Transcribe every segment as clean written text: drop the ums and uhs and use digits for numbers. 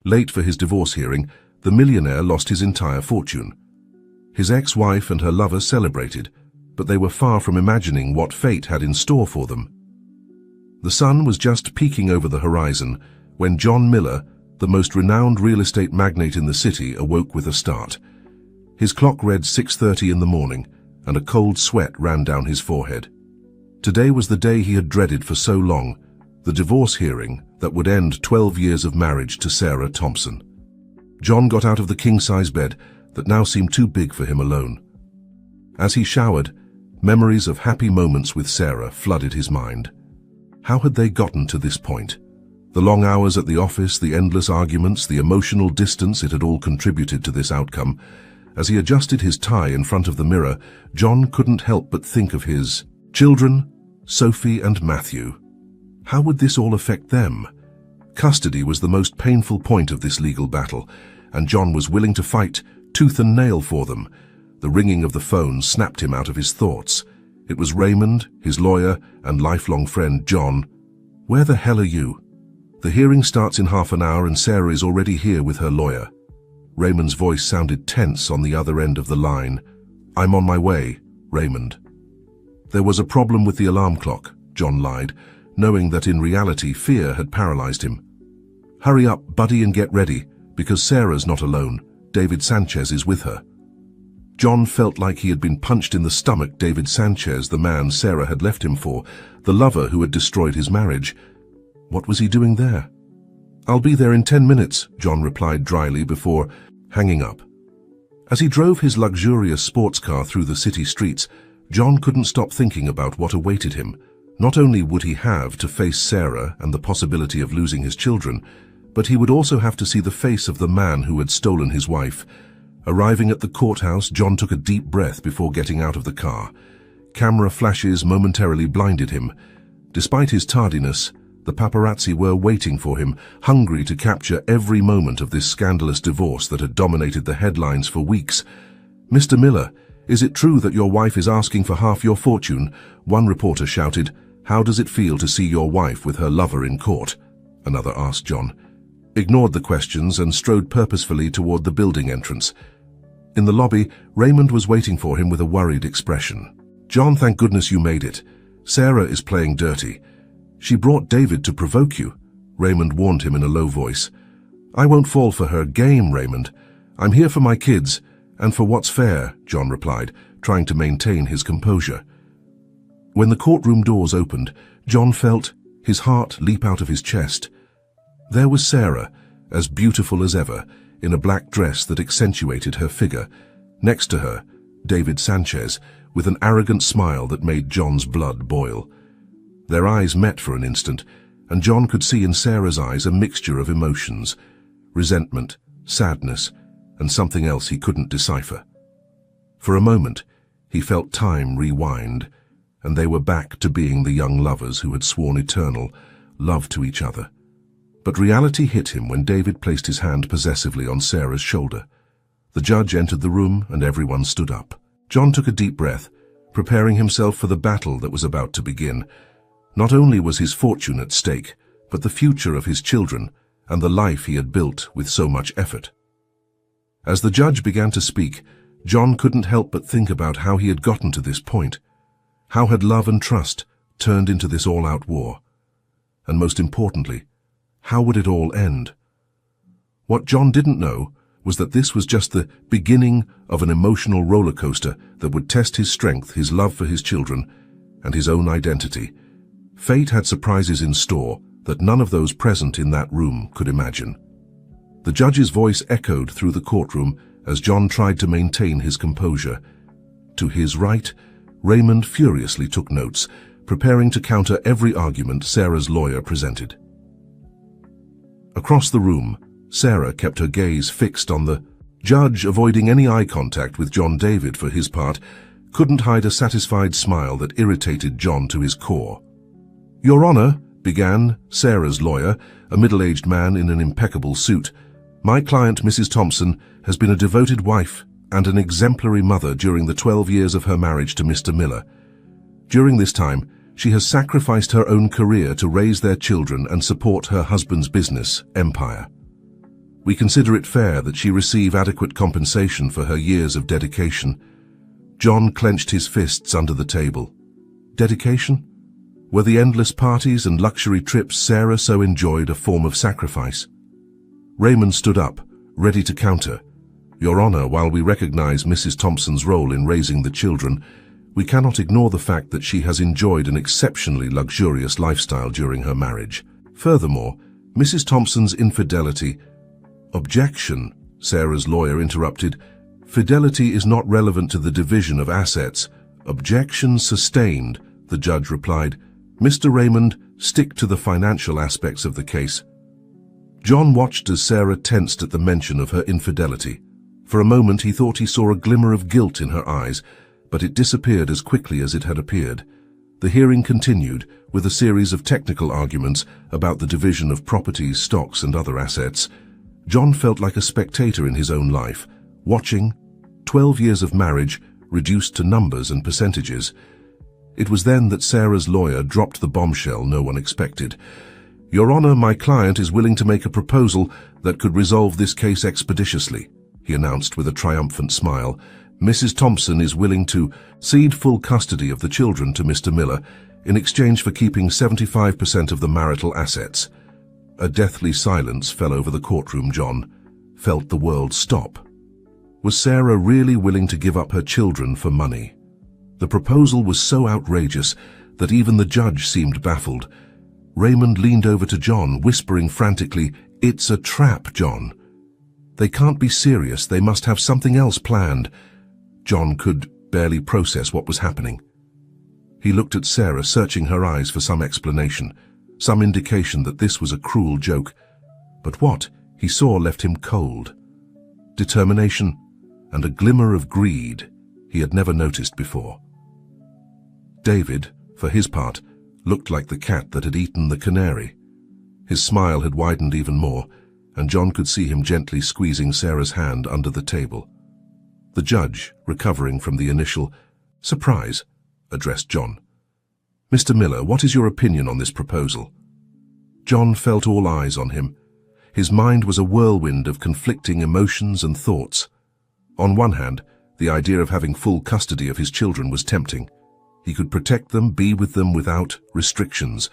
Late for his divorce hearing, the millionaire lost his entire fortune. His ex-wife and her lover celebrated, but they were far from imagining what fate had in store for them. The sun was just peeking over the horizon when John Miller, the most renowned real estate magnate in the city, awoke with a start. His clock read 6:30 in the morning, and a cold sweat ran down his forehead. Today was the day he had dreaded for so long, the divorce hearing that would end 12 years of marriage to Sarah Thompson. John got out of the king-size bed that now seemed too big for him alone. As he showered, memories of happy moments with Sarah flooded his mind. How had they gotten to this point? The long hours at the office, the endless arguments, the emotional distance, it had all contributed to this outcome. As he adjusted his tie in front of the mirror, John couldn't help but think of his children, Sophie and Matthew. How would this all affect them? Custody was the most painful point of this legal battle, and John was willing to fight tooth and nail for them. The ringing of the phone snapped him out of his thoughts. It was Raymond, his lawyer and lifelong friend John. "Where the hell are you?" "The hearing starts in half an hour and Sarah is already here with her lawyer." Raymond's voice sounded tense on the other end of the line. "I'm on my way, Raymond." There was a problem with the alarm clock, John lied, knowing that in reality fear had paralyzed him. "Hurry up, buddy, and get ready, because Sarah's not alone. David Sanchez is with her." John felt like he had been punched in the stomach. David Sanchez, the man Sarah had left him for, the lover who had destroyed his marriage. What was he doing there? "I'll be there in 10 minutes, John replied dryly before hanging up. As he drove his luxurious sports car through the city streets, John couldn't stop thinking about what awaited him. Not only would he have to face Sarah and the possibility of losing his children, but he would also have to see the face of the man who had stolen his wife. Arriving at the courthouse, John took a deep breath before getting out of the car. Camera flashes momentarily blinded him. Despite his tardiness, the paparazzi were waiting for him, hungry to capture every moment of this scandalous divorce that had dominated the headlines for weeks. "Mr. Miller, is it true that your wife is asking for half your fortune?" One reporter shouted. "How does it feel to see your wife with her lover in court?" Another asked John. Ignored the questions and strode purposefully toward the building entrance. In the lobby, Raymond was waiting for him with a worried expression. "John, thank goodness you made it. Sarah is playing dirty. She brought David to provoke you," Raymond warned him in a low voice. "I won't fall for her game, Raymond. I'm here for my kids, and for what's fair," John replied, trying to maintain his composure. When the courtroom doors opened, John felt his heart leap out of his chest. There was Sarah, as beautiful as ever, in a black dress that accentuated her figure. Next to her, David Sanchez, with an arrogant smile that made John's blood boil. Their eyes met for an instant, and John could see in Sarah's eyes a mixture of emotions: resentment, sadness, and something else he couldn't decipher. For a moment, he felt time rewind, and they were back to being the young lovers who had sworn eternal love to each other. But reality hit him when David placed his hand possessively on Sarah's shoulder. The judge entered the room and everyone stood up. John took a deep breath, preparing himself for the battle that was about to begin. Not only was his fortune at stake, but the future of his children and the life he had built with so much effort. As the judge began to speak, John couldn't help but think about how he had gotten to this point. How had love and trust turned into this all-out war? And most importantly, how would it all end? What John didn't know was that this was just the beginning of an emotional roller coaster that would test his strength, his love for his children, and his own identity. Fate had surprises in store that none of those present in that room could imagine. The judge's voice echoed through the courtroom as John tried to maintain his composure. To his right, Raymond furiously took notes, preparing to counter every argument Sarah's lawyer presented. Across the room, Sarah kept her gaze fixed on the judge, avoiding any eye contact with John. David, for his part, couldn't hide a satisfied smile that irritated John to his core. "Your Honor," began Sarah's lawyer, a middle-aged man in an impeccable suit, "my client, Mrs. Thompson, has been a devoted wife and an exemplary mother during the 12 years of her marriage to Mr. Miller. During this time, she has sacrificed her own career to raise their children and support her husband's business empire." We consider it fair that she receive adequate compensation for her years of dedication." John clenched his fists under the table. Dedication? Were the endless parties and luxury trips Sarah so enjoyed a form of sacrifice? Raymond stood up, ready to counter. "Your Honor, while we recognize Mrs. Thompson's role in raising the children, we cannot ignore the fact that she has enjoyed an exceptionally luxurious lifestyle during her marriage. Furthermore, Mrs. Thompson's infidelity—" "Objection," Sarah's lawyer interrupted. "Fidelity is not relevant to the division of assets." "Objection sustained," the judge replied. "Mr. Raymond, stick to the financial aspects of the case." John watched as Sarah tensed at the mention of her infidelity. For a moment he thought he saw a glimmer of guilt in her eyes, but it disappeared as quickly as it had appeared. The hearing continued, with a series of technical arguments about the division of properties, stocks, and other assets. John felt like a spectator in his own life, watching 12 years of marriage reduced to numbers and percentages. It was then that Sarah's lawyer dropped the bombshell no one expected. "Your Honor, my client is willing to make a proposal that could resolve this case expeditiously," he announced with a triumphant smile. "Mrs. Thompson is willing to cede full custody of the children to Mr. Miller in exchange for keeping 75% of the marital assets." A deathly silence fell over the courtroom. John felt the world stop. Was Sarah really willing to give up her children for money? The proposal was so outrageous that even the judge seemed baffled. Raymond leaned over to John, whispering frantically, "It's a trap, John. They can't be serious. They must have something else planned." John could barely process what was happening. He looked at Sarah, searching her eyes for some explanation, some indication that this was a cruel joke. But what he saw left him cold. Determination and a glimmer of greed he had never noticed before. David, for his part, looked like the cat that had eaten the canary. His smile had widened even more, and John could see him gently squeezing Sarah's hand under the table. The judge, recovering from the initial surprise, addressed John. "Mr. Miller, what is your opinion on this proposal?" John felt all eyes on him. His mind was a whirlwind of conflicting emotions and thoughts. On one hand, the idea of having full custody of his children was tempting. He could protect them, be with them without restrictions.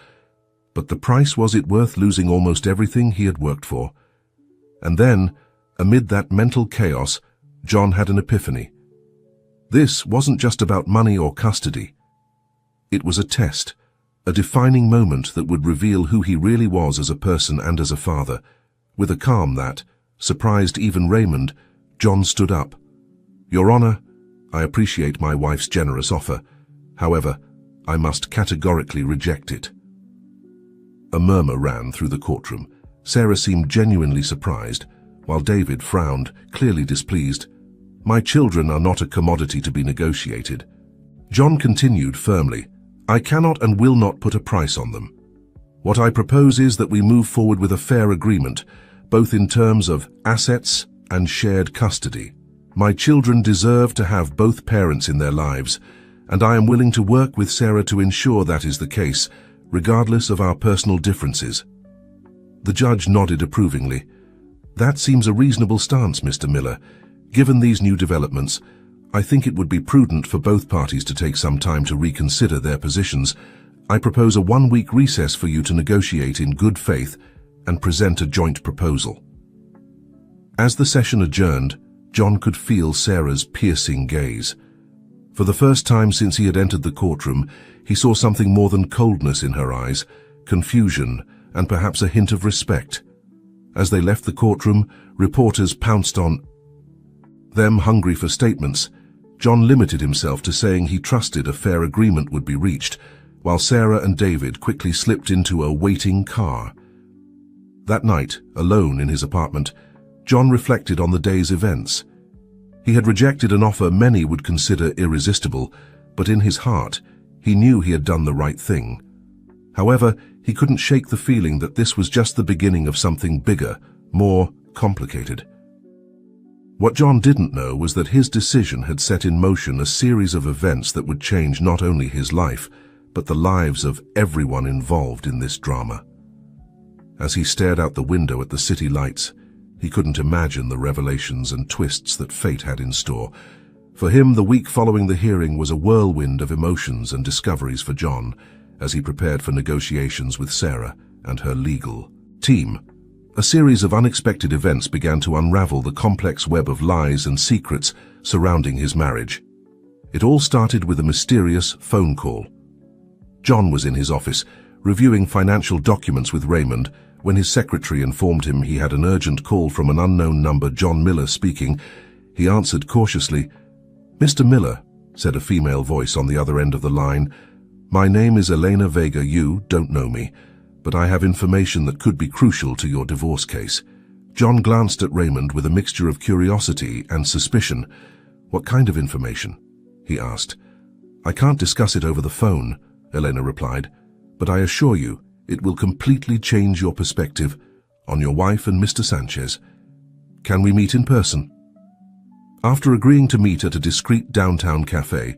But the price, was it worth losing almost everything he had worked for? And then, amid that mental chaos, John had an epiphany. This wasn't just about money or custody. It was a test, a defining moment that would reveal who he really was as a person and as a father. With a calm that surprised even Raymond, John stood up. "Your Honor, I appreciate my wife's generous offer. However, I must categorically reject it." A murmur ran through the courtroom. Sarah seemed genuinely surprised, while David frowned, clearly displeased. "My children are not a commodity to be negotiated." John continued firmly, "I cannot and will not put a price on them. What I propose is that we move forward with a fair agreement, both in terms of assets and shared custody. My children deserve to have both parents in their lives, and I am willing to work with Sarah to ensure that is the case, regardless of our personal differences." The judge nodded approvingly. "That seems a reasonable stance, Mr. Miller. Given these new developments, I think it would be prudent for both parties to take some time to reconsider their positions. I propose a 1-week recess for you to negotiate in good faith and present a joint proposal." As the session adjourned, John could feel Sarah's piercing gaze. For the first time since he had entered the courtroom, he saw something more than coldness in her eyes, confusion, and perhaps a hint of respect. As they left the courtroom, reporters pounced on them, hungry for statements. John limited himself to saying he trusted a fair agreement would be reached, while Sarah and David quickly slipped into a waiting car. That night, alone in his apartment, John reflected on the day's events. He had rejected an offer many would consider irresistible, but in his heart, he knew he had done the right thing. However, he couldn't shake the feeling that this was just the beginning of something bigger, more complicated. What John didn't know was that his decision had set in motion a series of events that would change not only his life, but the lives of everyone involved in this drama. As he stared out the window at the city lights, He couldn't imagine the revelations and twists that fate had in store. For him, the week following the hearing was a whirlwind of emotions and discoveries for John as he prepared for negotiations with Sarah and her legal team. A series of unexpected events began to unravel the complex web of lies and secrets surrounding his marriage. It all started with a mysterious phone call. John was in his office, reviewing financial documents with Raymond, when his secretary informed him he had an urgent call from an unknown number. John Miller speaking. He answered cautiously. "Mr. Miller," said a female voice on the other end of the line, "my name is Elena Vega. You don't know me, but I have information that could be crucial to your divorce case." John glanced at Raymond with a mixture of curiosity and suspicion. "What kind of information?" he asked. "I can't discuss it over the phone," Elena replied, "but I assure you it will completely change your perspective on your wife and Mr. Sanchez. Can we meet in person?" After agreeing to meet at a discreet downtown cafe,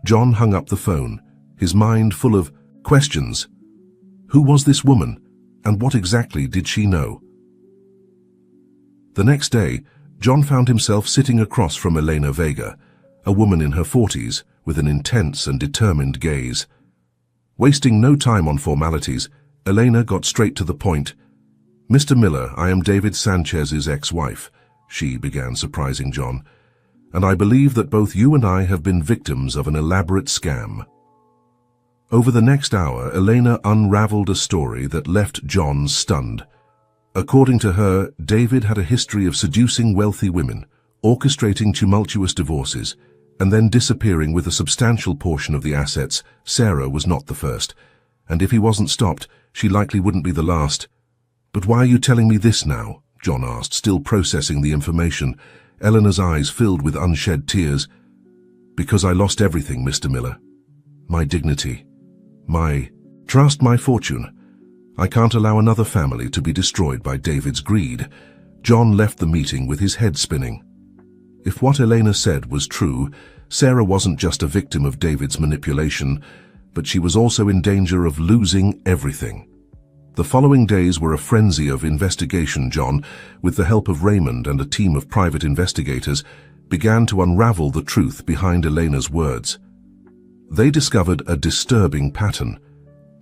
John hung up the phone, his mind full of questions. Who was this woman, and what exactly did she know? The next day, John found himself sitting across from Elena Vega, a woman in her 40s with an intense and determined gaze. Wasting no time on formalities, Elena got straight to the point. "Mr. Miller, I am David Sanchez's ex-wife," she began, surprising John, "and I believe that both you and I have been victims of an elaborate scam." Over the next hour, Elena unraveled a story that left John stunned. According to her, David had a history of seducing wealthy women, orchestrating tumultuous divorces, and then disappearing with a substantial portion of the assets. Sarah was not the first, and if he wasn't stopped, she likely wouldn't be the last. "But why are you telling me this now?" John asked, still processing the information. Eleanor's eyes filled with unshed tears. "Because I lost everything, Mr. Miller. My dignity, my trust, my fortune. I can't allow another family to be destroyed by David's greed." John left the meeting with his head spinning. If what Elena said was true, Sarah wasn't just a victim of David's manipulation, but she was also in danger of losing everything. The following days were a frenzy of investigation. John, with the help of Raymond and a team of private investigators, began to unravel the truth behind Elena's words. They discovered a disturbing pattern.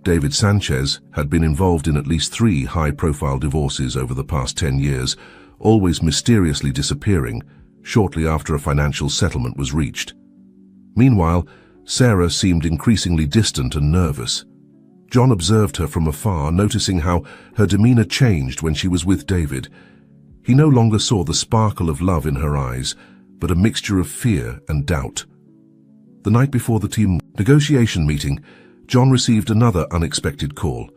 David Sanchez had been involved in at least 3 high-profile divorces over the past 10 years, always mysteriously disappearing shortly after a financial settlement was reached. Meanwhile, Sarah seemed increasingly distant and nervous. John observed her from afar, noticing how her demeanor changed when she was with David. He no longer saw the sparkle of love in her eyes, but a mixture of fear and doubt. The night before the team negotiation meeting, John received another unexpected call.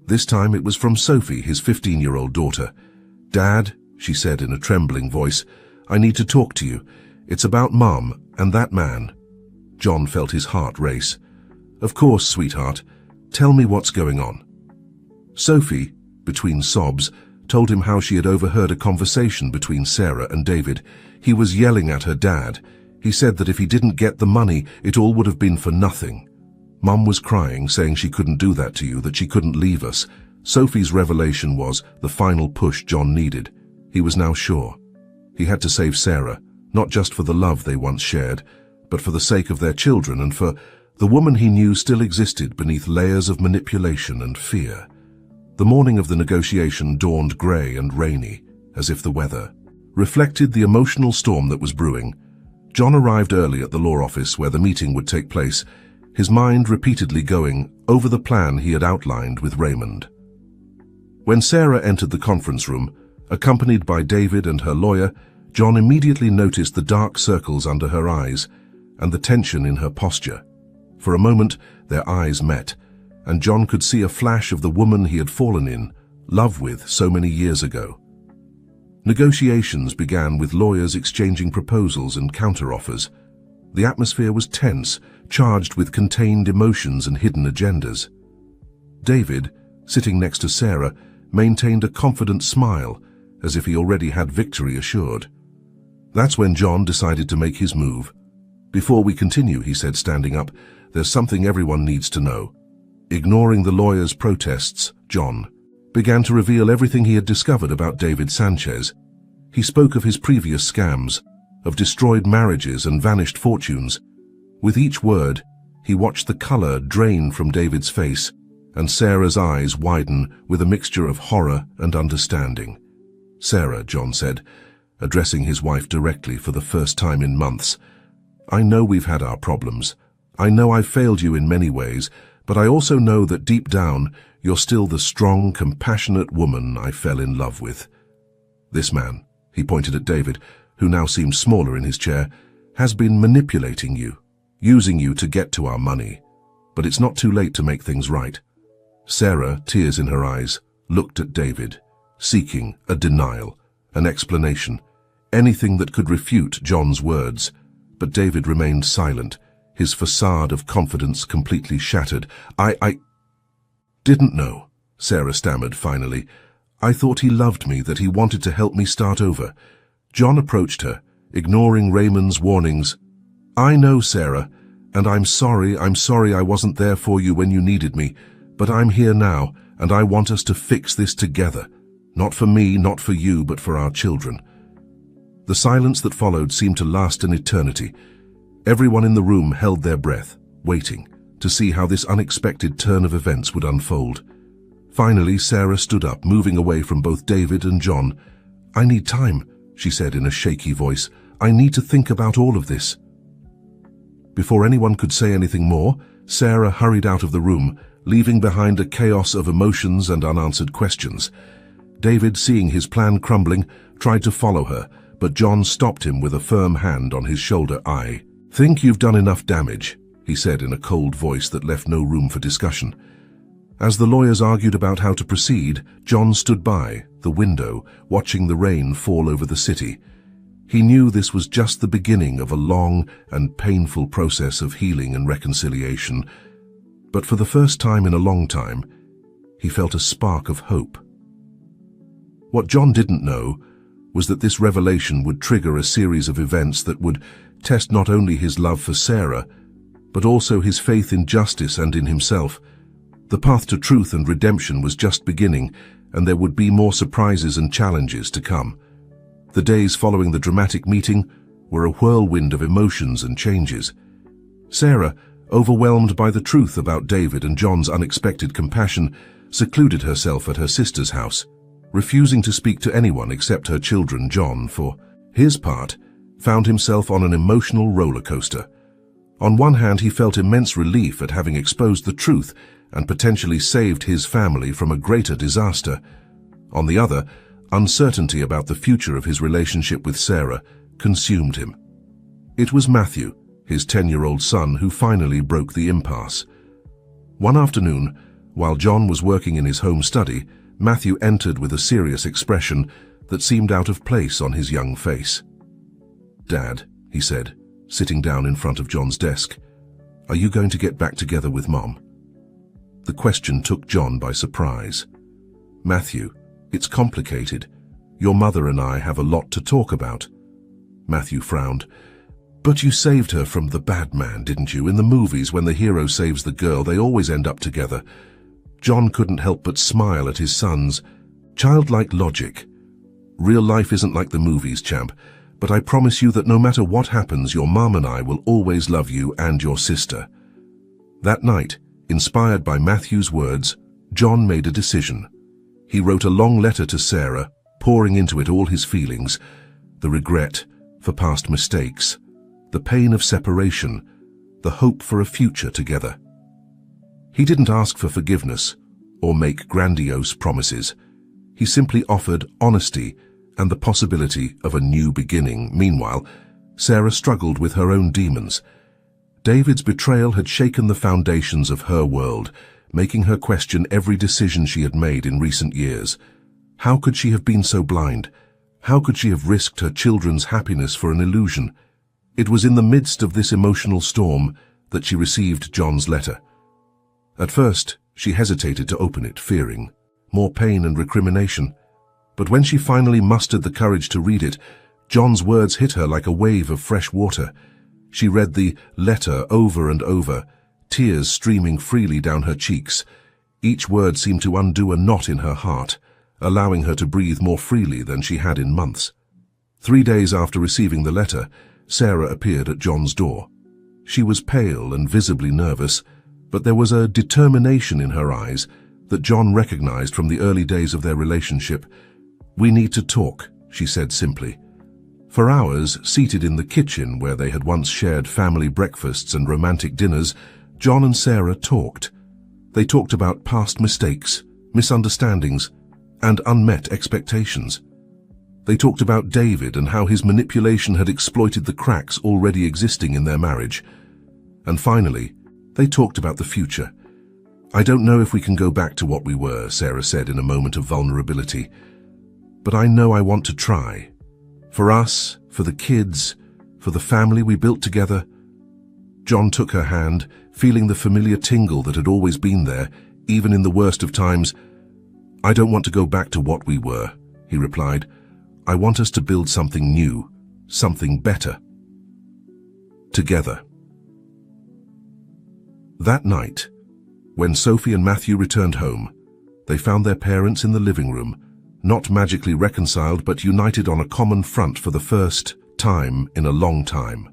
This time it was from Sophie, his 15-year-old daughter. "Dad," she said in a trembling voice, "I need to talk to you. It's about Mom and that man." John felt his heart race. "Of course, sweetheart. Tell me what's going on." Sophie, between sobs, told him how she had overheard a conversation between Sarah and David. He was yelling at her dad. He said that if he didn't get the money, it all would have been for nothing. Mum was crying, saying she couldn't do that to you, that she couldn't leave us. Sophie's revelation was the final push John needed. He was now sure. He had to save Sarah, not just for the love they once shared, but for the sake of their children and for the woman he knew still existed beneath layers of manipulation and fear. The morning of the negotiation dawned grey and rainy, as if the weather reflected the emotional storm that was brewing. John arrived early at the law office where the meeting would take place, his mind repeatedly going over the plan he had outlined with Raymond. When Sarah entered the conference room, accompanied by David and her lawyer, John immediately noticed the dark circles under her eyes and the tension in her posture. For a moment, their eyes met, and John could see a flash of the woman he had fallen in love with so many years ago. Negotiations began with lawyers exchanging proposals and counteroffers. The atmosphere was tense, charged with contained emotions and hidden agendas. David, sitting next to Sarah, maintained a confident smile, as if he already had victory assured. That's when John decided to make his move. "Before we continue," he said, standing up, "there's something everyone needs to know." Ignoring the lawyer's protests, John began to reveal everything he had discovered about David Sanchez. He spoke of his previous scams, of destroyed marriages and vanished fortunes. With each word, he watched the color drain from David's face, and Sarah's eyes widen with a mixture of horror and understanding. "Sarah," John said, addressing his wife directly for the first time in months, "I know we've had our problems. I know I've failed you in many ways, but I also know that deep down, you're still the strong, compassionate woman I fell in love with. This man," he pointed at David, who now seemed smaller in his chair, "has been manipulating you, using you to get to our money. But it's not too late to make things right." Sarah, tears in her eyes, looked at David, seeking a denial, an explanation, anything that could refute John's words. But David remained silent, his facade of confidence completely shattered. I didn't know," Sarah stammered finally. "I thought he loved me, that he wanted to help me start over." John approached her, ignoring Raymond's warnings. "I know, Sarah, and I'm sorry I wasn't there for you when you needed me, but I'm here now, and I want us to fix this together. Not for me, not for you, but for our children." The silence that followed seemed to last an eternity. Everyone in the room held their breath, waiting to see how this unexpected turn of events would unfold. Finally, Sarah stood up, moving away from both David and John. "I need time," she said in a shaky voice. "I need to think about all of this." Before anyone could say anything more, Sarah hurried out of the room, leaving behind a chaos of emotions and unanswered questions. David, seeing his plan crumbling, tried to follow her, but John stopped him with a firm hand on his shoulder. "I think you've done enough damage," he said in a cold voice that left no room for discussion. As the lawyers argued about how to proceed, John stood by the window, watching the rain fall over the city. He knew this was just the beginning of a long and painful process of healing and reconciliation, but for the first time in a long time, he felt a spark of hope. What John didn't know was that this revelation would trigger a series of events that would test not only his love for Sarah, but also his faith in justice and in himself. The path to truth and redemption was just beginning, and there would be more surprises and challenges to come. The days following the dramatic meeting were a whirlwind of emotions and changes. Sarah, overwhelmed by the truth about David and John's unexpected compassion, secluded herself at her sister's house, refusing to speak to anyone except her children. John, for his part, found himself on an emotional roller coaster. On one hand, he felt immense relief at having exposed the truth and potentially saved his family from a greater disaster. On the other, uncertainty about the future of his relationship with Sarah consumed him. It was Matthew, his 10-year-old son, who finally broke the impasse. One afternoon, while John was working in his home study, Matthew entered with a serious expression that seemed out of place on his young face. "Dad," he said, sitting down in front of John's desk, "are you going to get back together with Mom?" The question took John by surprise. "Matthew, it's complicated. Your mother and I have a lot to talk about." Matthew frowned. "But you saved her from the bad man, didn't you? In the movies, when the hero saves the girl, they always end up together." John couldn't help but smile at his son's childlike logic. "Real life isn't like the movies, champ, but I promise you that no matter what happens, your mom and I will always love you and your sister." That night, inspired by Matthew's words, John made a decision. He wrote a long letter to Sarah, pouring into it all his feelings, the regret for past mistakes, the pain of separation, the hope for a future together. He didn't ask for forgiveness or make grandiose promises. He simply offered honesty and the possibility of a new beginning. Meanwhile, Sarah struggled with her own demons. David's betrayal had shaken the foundations of her world, making her question every decision she had made in recent years. How could she have been so blind? How could she have risked her children's happiness for an illusion? It was in the midst of this emotional storm that she received John's letter. At first, she hesitated to open it, fearing more pain and recrimination. But when she finally mustered the courage to read it, John's words hit her like a wave of fresh water. She read the letter over and over, tears streaming freely down her cheeks. Each word seemed to undo a knot in her heart, allowing her to breathe more freely than she had in months. 3 days after receiving the letter, Sarah appeared at John's door. She was pale and visibly nervous, but there was a determination in her eyes that John recognized from the early days of their relationship. "We need to talk," she said simply. For hours, seated in the kitchen where they had once shared family breakfasts and romantic dinners, John and Sarah talked. They talked about past mistakes, misunderstandings, and unmet expectations. They talked about David and how his manipulation had exploited the cracks already existing in their marriage. And finally, they talked about the future. "I don't know if we can go back to what we were," Sarah said in a moment of vulnerability. "But I know I want to try. For us, for the kids, for the family we built together." John took her hand, feeling the familiar tingle that had always been there, even in the worst of times. "I don't want to go back to what we were," he replied. "I want us to build something new, something better. Together." That night, when Sophie and Matthew returned home, they found their parents in the living room, not magically reconciled but united on a common front for the first time in a long time.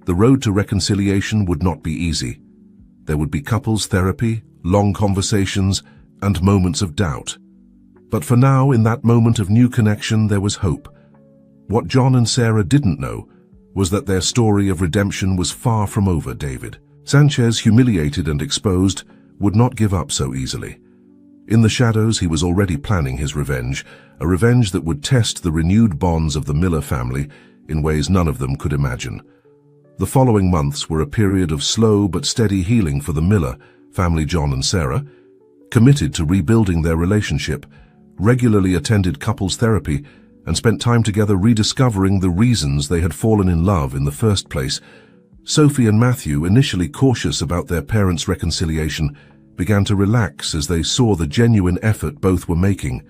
The road to reconciliation would not be easy. There would be couples therapy, long conversations, and moments of doubt. But for now, in that moment of new connection, there was hope. What John and Sarah didn't know was that their story of redemption was far from over. David Sanchez, humiliated and exposed, would not give up so easily. In the shadows, he was already planning his revenge, a revenge that would test the renewed bonds of the Miller family in ways none of them could imagine. The following months were a period of slow but steady healing for the Miller family. John and Sarah, committed to rebuilding their relationship, regularly attended couples therapy, and spent time together rediscovering the reasons they had fallen in love in the first place. Sophie and Matthew, initially cautious about their parents' reconciliation, began to relax as they saw the genuine effort both were making.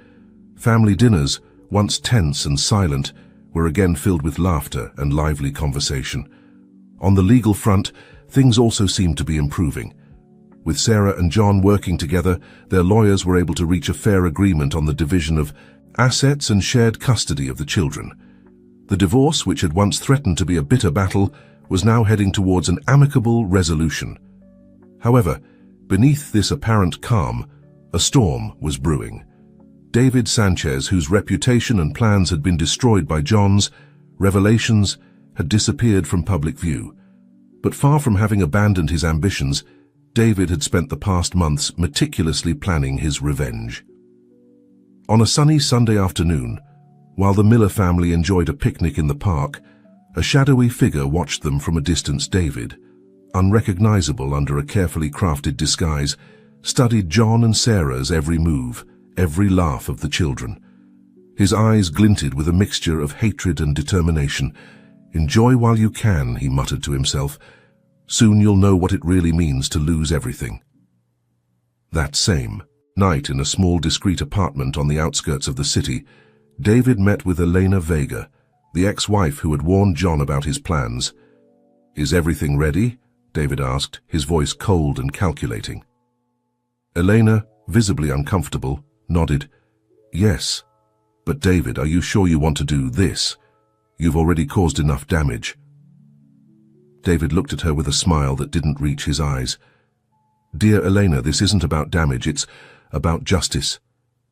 Family dinners, once tense and silent, were again filled with laughter and lively conversation. On the legal front, things also seemed to be improving. With Sarah and John working together, their lawyers were able to reach a fair agreement on the division of assets and shared custody of the children. The divorce, which had once threatened to be a bitter battle, was now heading towards an amicable resolution. However, beneath this apparent calm, a storm was brewing. David Sanchez, whose reputation and plans had been destroyed by John's revelations, had disappeared from public view. But far from having abandoned his ambitions, David had spent the past months meticulously planning his revenge. On a sunny Sunday afternoon, while the Miller family enjoyed a picnic in the park, a shadowy figure watched them from a distance. David, unrecognizable under a carefully crafted disguise, studied John and Sarah's every move, every laugh of the children. His eyes glinted with a mixture of hatred and determination. "Enjoy while you can," he muttered to himself. "Soon you'll know what it really means to lose everything." That same night, in a small, discreet apartment on the outskirts of the city, David met with Elena Vega, the ex-wife who had warned John about his plans. "Is everything ready?" David asked, his voice cold and calculating. Elena, visibly uncomfortable, nodded. "Yes. But David, are you sure you want to do this? You've already caused enough damage." David looked at her with a smile that didn't reach his eyes. "Dear Elena, this isn't about damage, it's about justice.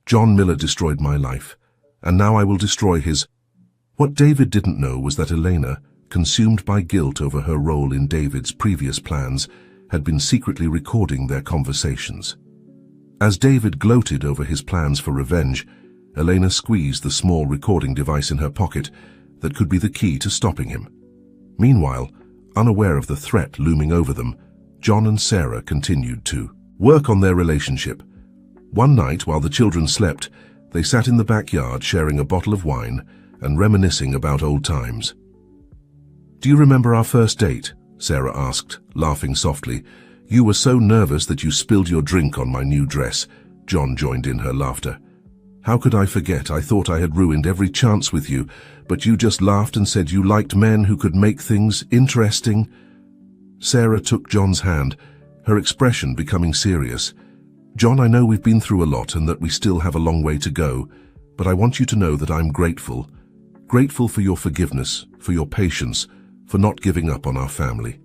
John Miller destroyed my life, and now I will destroy his." What David didn't know was that Elena, consumed by guilt over her role in David's previous plans, had been secretly recording their conversations. As David gloated over his plans for revenge, Elena squeezed the small recording device in her pocket that could be the key to stopping him. Meanwhile, unaware of the threat looming over them, John and Sarah continued to work on their relationship. One night, while the children slept, they sat in the backyard sharing a bottle of wine and reminiscing about old times. "Do you remember our first date?" Sarah asked, laughing softly. "You were so nervous that you spilled your drink on my new dress." John joined in her laughter. "How could I forget? I thought I had ruined every chance with you, but you just laughed and said you liked men who could make things interesting." Sarah took John's hand, her expression becoming serious. "John, I know we've been through a lot and that we still have a long way to go, but I want you to know that I'm grateful. Grateful for your forgiveness, for your patience, for not giving up on our family."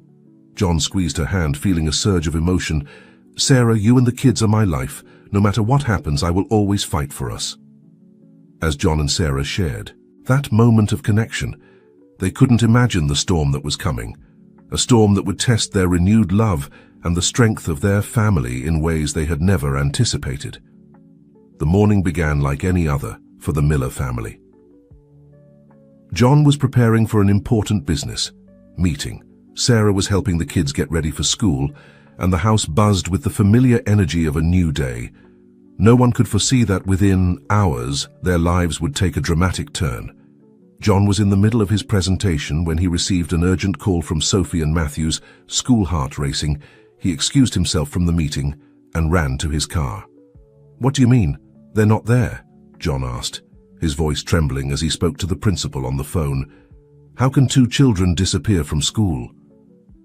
John squeezed her hand, feeling a surge of emotion. "Sarah, you and the kids are my life. No matter what happens, I will always fight for us." As John and Sarah shared that moment of connection, they couldn't imagine the storm that was coming, a storm that would test their renewed love and the strength of their family in ways they had never anticipated. The morning began like any other for the Miller family. John was preparing for an important business meeting. Sarah was helping the kids get ready for school, and the house buzzed with the familiar energy of a new day. No one could foresee that within hours their lives would take a dramatic turn. John was in the middle of his presentation when he received an urgent call from Sophie and Matthew's, school heart racing. He excused himself from the meeting and ran to his car. "What do you mean? They're not there?" John asked, his voice trembling as he spoke to the principal on the phone. "How can 2 children disappear from school?"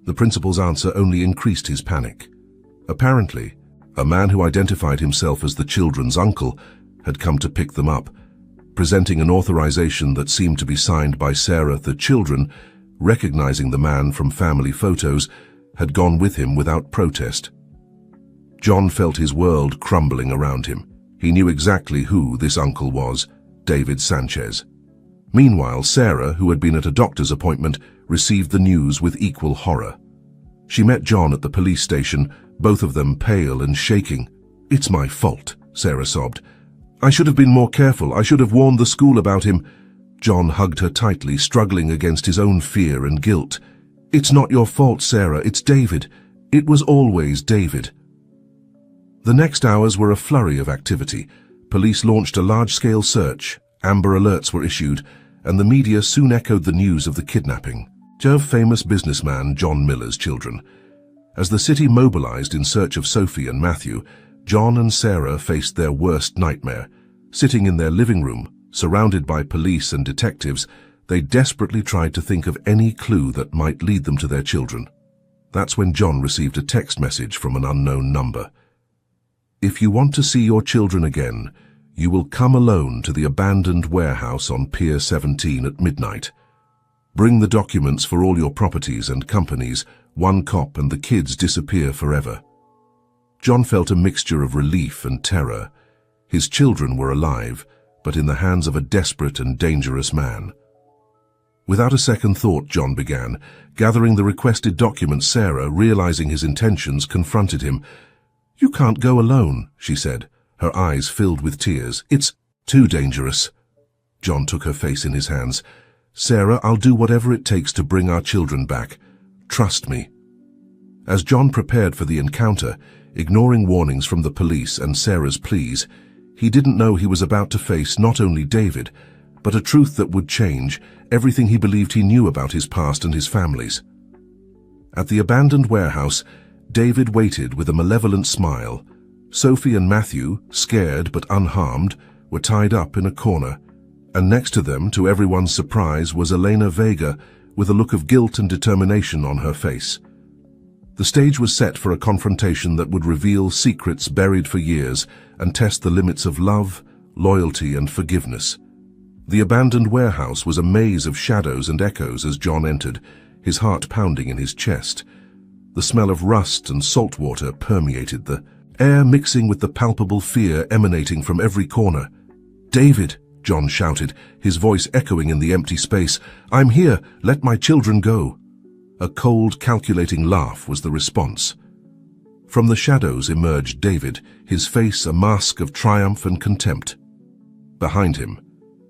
The principal's answer only increased his panic. Apparently, a man who identified himself as the children's uncle had come to pick them up, presenting an authorization that seemed to be signed by Sarah. The children, recognizing the man from family photos, had gone with him without protest. John felt his world crumbling around him. He knew exactly who this uncle was, David Sanchez. Meanwhile, Sarah, who had been at a doctor's appointment, received the news with equal horror. She met John at the police station, both of them pale and shaking. "It's my fault," Sarah sobbed. "I should have been more careful. I should have warned the school about him." John hugged her tightly, struggling against his own fear and guilt. "It's not your fault, Sarah. It's David. It was always David." The next hours were a flurry of activity. Police launched a large-scale search, Amber Alerts were issued, and the media soon echoed the news of the kidnapping of famous businessman John Miller's children. As the city mobilized in search of Sophie and Matthew, John and Sarah faced their worst nightmare. Sitting in their living room, surrounded by police and detectives, they desperately tried to think of any clue that might lead them to their children. That's when John received a text message from an unknown number. "If you want to see your children again, you will come alone to the abandoned warehouse on Pier 17 at midnight. Bring the documents for all your properties and companies. One cop and the kids disappear forever." John felt a mixture of relief and terror. His children were alive, but in the hands of a desperate and dangerous man. Without a second thought, John began gathering the requested documents. Sarah, realizing his intentions, confronted him. "You can't go alone," she said, her eyes filled with tears. "It's too dangerous." John took her face in his hands. "Sarah, I'll do whatever it takes to bring our children back. Trust me." As John prepared for the encounter, ignoring warnings from the police and Sarah's pleas, he didn't know he was about to face not only David, but a truth that would change everything he believed he knew about his past and his family's. At the abandoned warehouse, David waited with a malevolent smile. Sophie and Matthew, scared but unharmed, were tied up in a corner, and next to them, to everyone's surprise, was Elena Vega with a look of guilt and determination on her face. The stage was set for a confrontation that would reveal secrets buried for years and test the limits of love, loyalty, and forgiveness. The abandoned warehouse was a maze of shadows and echoes as John entered, his heart pounding in his chest. The smell of rust and salt water permeated the air, mixing with the palpable fear emanating from every corner. "David!" John shouted, his voice echoing in the empty space. "I'm here! Let my children go!" A cold, calculating laugh was the response. From the shadows emerged David, his face a mask of triumph and contempt. Behind him,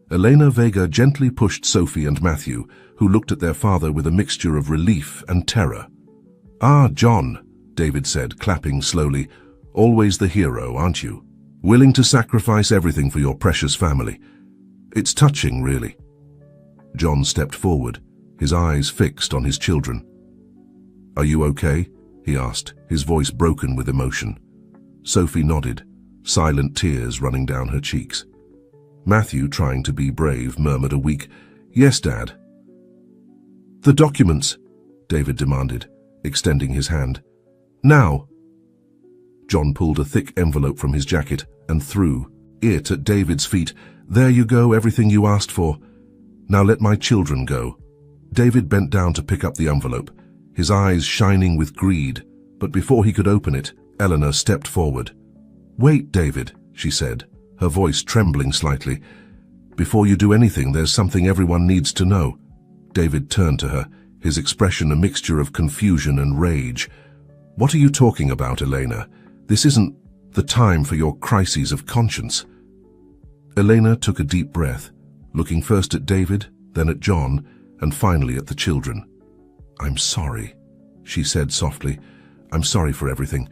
Elena Vega gently pushed Sophie and Matthew, who looked at their father with a mixture of relief and terror. "Ah, John," David said, clapping slowly. "Always the hero, aren't you? Willing to sacrifice everything for your precious family. It's touching, really." John stepped forward, his eyes fixed on his children. "Are you okay?" he asked, his voice broken with emotion. Sophie nodded, silent tears running down her cheeks. Matthew, trying to be brave, murmured a weak, "Yes, Dad." "The documents," David demanded, extending his hand. "Now." John pulled a thick envelope from his jacket and threw it at David's feet. "There you go, everything you asked for." Now let my children go." David bent down to pick up the envelope, his eyes shining with greed, but before he could open it, Eleanor stepped forward. "Wait, David," she said, her voice trembling slightly. "Before you do anything, there's something everyone needs to know." David turned to her, his expression a mixture of confusion and rage. "What are you talking about, Elena? This isn't the time for your crises of conscience." Elena took a deep breath, looking first at David, then at John, and finally at the children. "I'm sorry," she said softly. "I'm sorry for everything,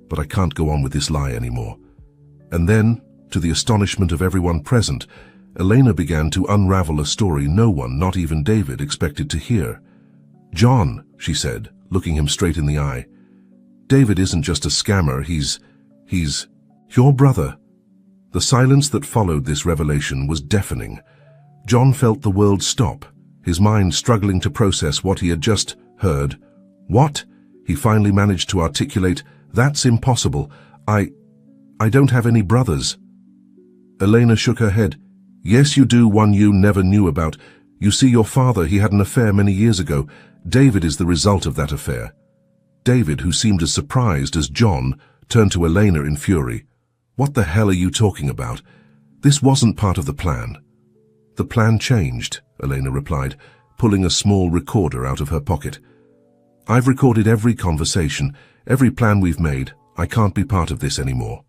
but I can't go on with this lie anymore." And then, to the astonishment of everyone present, Elena began to unravel a story no one, not even David, expected to hear. "John," she said, looking him straight in the eye, "David isn't just a scammer, he's your brother." The silence that followed this revelation was deafening. John felt the world stop, his mind struggling to process what he had just heard. "What?" He finally managed to articulate. "That's impossible. I don't have any brothers." Elena shook her head. "Yes, you do, one you never knew about. You see, your father, he had an affair many years ago. David is the result of that affair." David, who seemed as surprised as John, turned to Elena in fury. "What the hell are you talking about? This wasn't part of the plan." "The plan changed," Elena replied, pulling a small recorder out of her pocket. "I've recorded every conversation, every plan we've made. I can't be part of this anymore."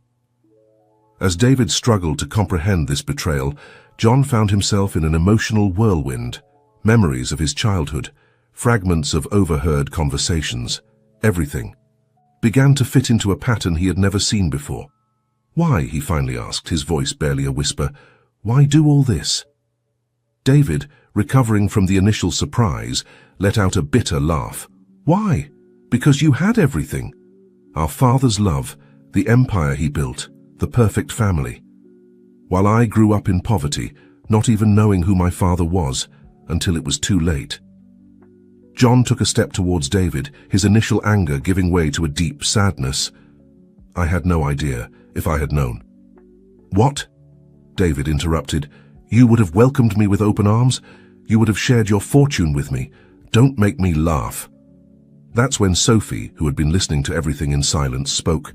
As David struggled to comprehend this betrayal, John found himself in an emotional whirlwind. Memories of his childhood, fragments of overheard conversations, everything began to fit into a pattern he had never seen before. "Why?" he finally asked, his voice barely a whisper. "Why do all this?" David, recovering from the initial surprise, let out a bitter laugh. "Why? Because you had everything. Our father's love, the empire he built, the perfect family. While I grew up in poverty, not even knowing who my father was, until it was too late." John took a step towards David, his initial anger giving way to a deep sadness. "I had no idea, if I had known." "What?" David interrupted. "You would have welcomed me with open arms. You would have shared your fortune with me. Don't make me laugh." That's when Sophie, who had been listening to everything in silence, spoke.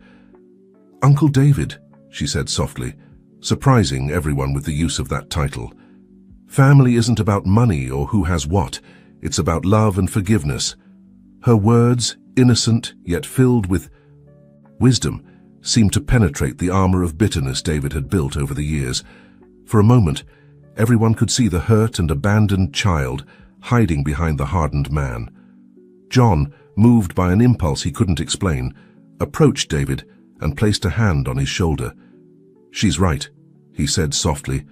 "Uncle David," she said softly, surprising everyone with the use of that title. "Family isn't about money or who has what. It's about love and forgiveness." Her words, innocent yet filled with wisdom, seemed to penetrate the armor of bitterness David had built over the years. For a moment, everyone could see the hurt and abandoned child hiding behind the hardened man. John, moved by an impulse he couldn't explain, approached David and placed a hand on his shoulder. "She's right," he said softly.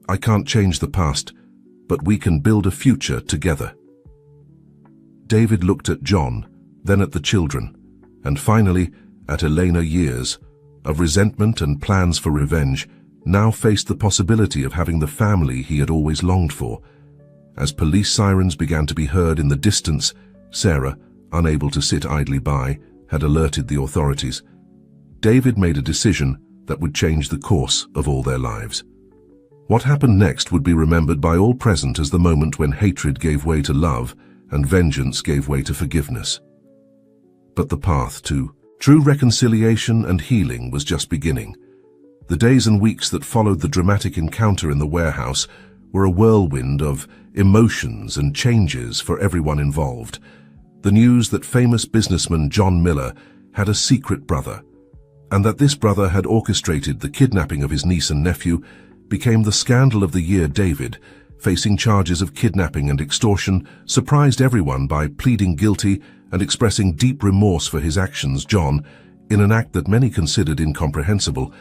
"I can't change the past, but we can build a future together." David looked at John, then at the children, and finally at Elena. Years of resentment and plans for revenge now faced the possibility of having the family he had always longed for. As police sirens began to be heard in the distance, Sarah, unable to sit idly by, had alerted the authorities. David made a decision that would change the course of all their lives. What happened next would be remembered by all present as the moment when hatred gave way to love and vengeance gave way to forgiveness. But the path to true reconciliation and healing was just beginning. The days and weeks that followed the dramatic encounter in the warehouse were a whirlwind of emotions and changes for everyone involved. The news that famous businessman John Miller had a secret brother, and that this brother had orchestrated the kidnapping of his niece and nephew, became the scandal of the year. David, facing charges of kidnapping and extortion, surprised everyone by pleading guilty and expressing deep remorse for his actions. John, in an act that many considered incomprehensible,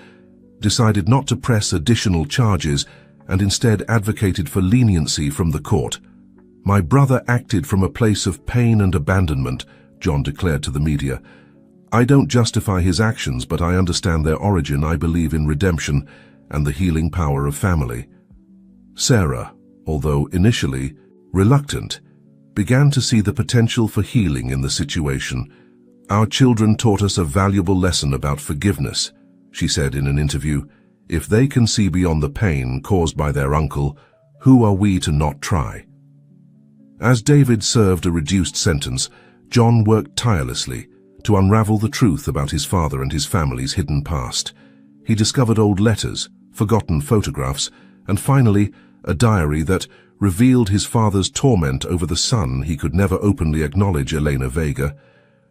decided not to press additional charges and instead advocated for leniency from the court. "My brother acted from a place of pain and abandonment," John declared to the media. "I don't justify his actions, but I understand their origin. I believe in redemption and the healing power of family." Sarah, although initially reluctant, began to see the potential for healing in the situation. "Our children taught us a valuable lesson about forgiveness," she said in an interview. "If they can see beyond the pain caused by their uncle, Who are we to not try? As David served a reduced sentence, John worked tirelessly to unravel the truth about his father and his family's hidden past. He discovered old letters, forgotten photographs, and finally, a diary that revealed his father's torment over the son he could never openly acknowledge, Elena Vega,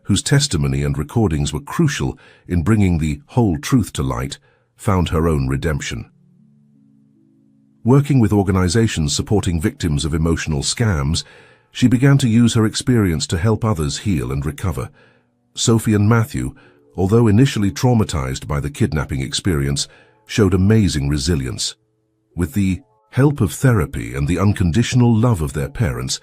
whose testimony and recordings were crucial in bringing the whole truth to light, found her own redemption. Working with organizations supporting victims of emotional scams, she began to use her experience to help others heal and recover. Sophie and Matthew, although initially traumatized by the kidnapping experience, showed amazing resilience. With the help of therapy and the unconditional love of their parents,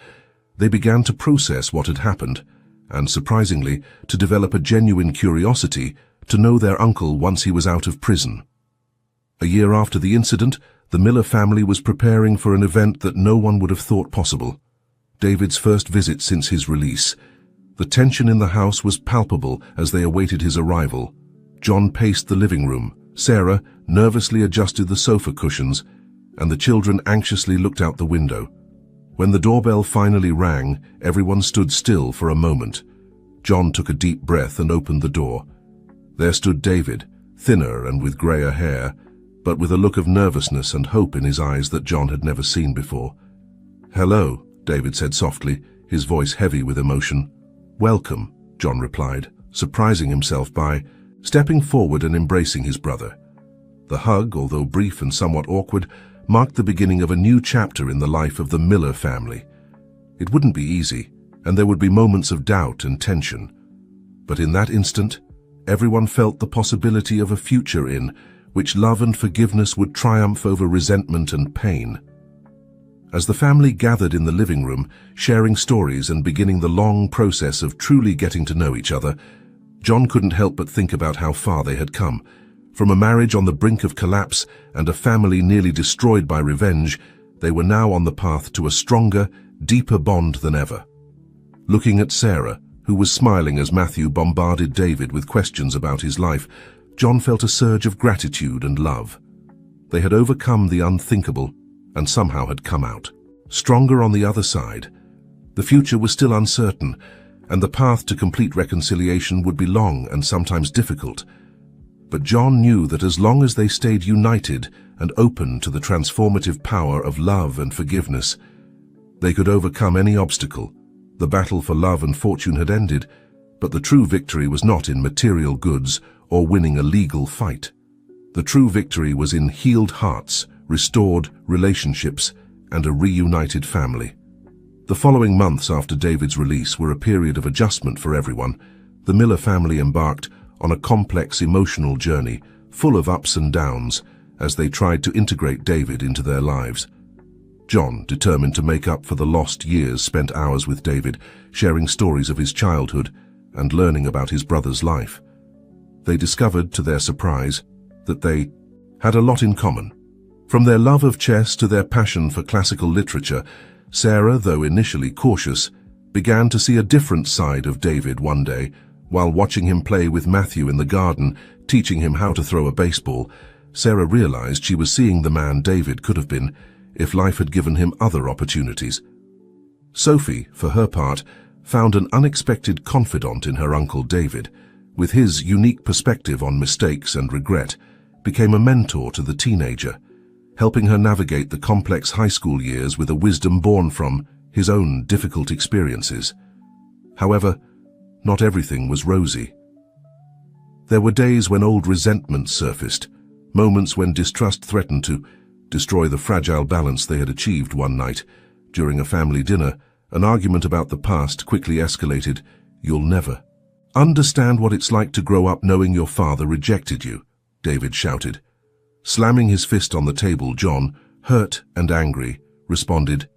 they began to process what had happened, and surprisingly, to develop a genuine curiosity to know their uncle once he was out of prison. A year after the incident, the Miller family was preparing for an event that no one would have thought possible: David's first visit since his release. The tension in the house was palpable as they awaited his arrival. John paced the living room, Sarah nervously adjusted the sofa cushions, and the children anxiously looked out the window. When the doorbell finally rang, everyone stood still for a moment. John took a deep breath and opened the door. There stood David, thinner and with grayer hair, but with a look of nervousness and hope in his eyes that John had never seen before. "Hello," David said softly, his voice heavy with emotion. "Welcome," John replied, surprising himself by stepping forward and embracing his brother. The hug, although brief and somewhat awkward, marked the beginning of a new chapter in the life of the Miller family. It wouldn't be easy, and there would be moments of doubt and tension. But in that instant, everyone felt the possibility of a future in which love and forgiveness would triumph over resentment and pain. As the family gathered in the living room, sharing stories and beginning the long process of truly getting to know each other, John couldn't help but think about how far they had come. From a marriage on the brink of collapse and a family nearly destroyed by revenge, they were now on the path to a stronger, deeper bond than ever. Looking at Sarah, who was smiling as Matthew bombarded David with questions about his life, John felt a surge of gratitude and love. They had overcome the unthinkable and somehow had come out stronger on the other side. The future was still uncertain, and the path to complete reconciliation would be long and sometimes difficult. But John knew that as long as they stayed united and open to the transformative power of love and forgiveness, they could overcome any obstacle. The battle for love and fortune had ended, but the true victory was not in material goods or winning a legal fight. The true victory was in healed hearts, restored relationships, and a reunited family. The following months after David's release were a period of adjustment for everyone. The Miller family embarked on a complex emotional journey, full of ups and downs, as they tried to integrate David into their lives. John, determined to make up for the lost years, spent hours with David, sharing stories of his childhood and learning about his brother's life. They discovered, to their surprise, that they had a lot in common. From their love of chess to their passion for classical literature, Sarah, though initially cautious, began to see a different side of David one day. While watching him play with Matthew in the garden, teaching him how to throw a baseball, Sarah realized she was seeing the man David could have been if life had given him other opportunities. Sophie, for her part, found an unexpected confidant in her uncle David. With his unique perspective on mistakes and regret, became a mentor to the teenager, helping her navigate the complex high school years with a wisdom born from his own difficult experiences. However, not everything was rosy. There were days when old resentments surfaced, moments when distrust threatened to destroy the fragile balance they had achieved one night. During a family dinner, an argument about the past quickly escalated. "You'll never understand what it's like to grow up knowing your father rejected you," David shouted. Slamming his fist on the table, John, hurt and angry, responded,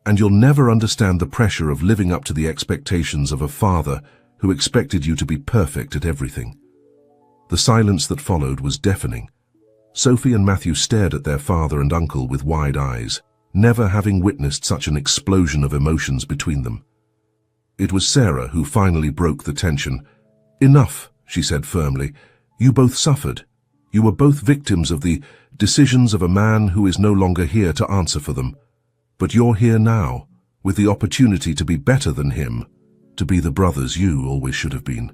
"And you'll never understand the pressure of living up to the expectations of a father who expected you to be perfect at everything." The silence that followed was deafening. Sophie and Matthew stared at their father and uncle with wide eyes, never having witnessed such an explosion of emotions between them. It was Sarah who finally broke the tension. "Enough," she said firmly. "You both suffered. You were both victims of the decisions of a man who is no longer here to answer for them. But you're here now, with the opportunity to be better than him, to be the brothers you always should have been.